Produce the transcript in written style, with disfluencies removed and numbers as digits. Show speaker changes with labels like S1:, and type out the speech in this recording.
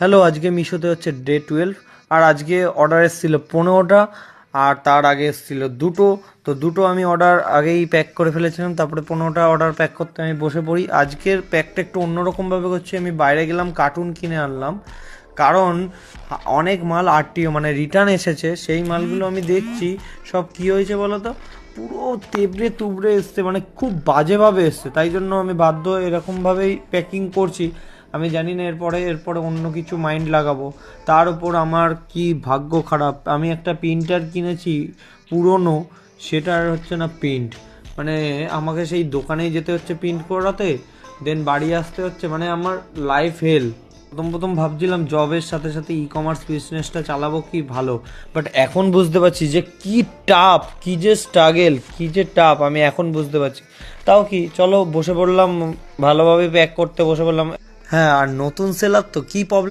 S1: Hello, আজকে মিশোতে হচ্ছে day 12। আর আজকে অর্ডার এসেছিলো 15টা, আর তার আগে এসেছিলো দুটো। তো দুটো আমি অর্ডার আগেই প্যাক করে ফেলেছিলাম, তারপরে 15টা অর্ডার প্যাক করতে আমি বসে পড়ি। আজকের প্যাকটা একটু অন্যরকমভাবে করছি। আমি বাইরে গেলাম, কার্টুন কিনে আনলাম, কারণ অনেক মাল আরটিও মানে রিটার্ন এসেছে। সেই মালগুলো আমি দেখছি সব কী হয়েছে বলো তো, পুরো তেবড়ে তুবড়ে এসছে, মানে খুব বাজেভাবে এসছে। তাই জন্য আমি বাধ্য হয়ে এরকমভাবেই প্যাকিং করছি। আমি জানি না এরপরে অন্য কিছু মাইন্ড লাগাবো। তার উপর আমার কি ভাগ্য খারাপ, আমি একটা প্রিন্টার কিনেছি পুরনো, সেটার হচ্ছে না প্রিন্ট। মানে আমাকে সেই দোকানেই যেতে হচ্ছে প্রিন্ট করাতে, দেন বাড়ি আসতে হচ্ছে। মানে আমার লাইফ হেল। প্রথম প্রথম ভাবছিলাম জবের সাথে সাথে ই কমার্স বিজনেসটা চালাবো কি ভালো, বাট এখন বুঝতে পারছি যে কি টাফ, কি যে স্ট্রাগেল, কি যে টাফ, আমি এখন বুঝতে পারছি। তাও কি, চলো বসে পড়লাম, ভালোভাবে প্যাক করতে বসে পড়লাম। হ্যাঁ, আর নতুন সেলার তো কি প্রবলেম।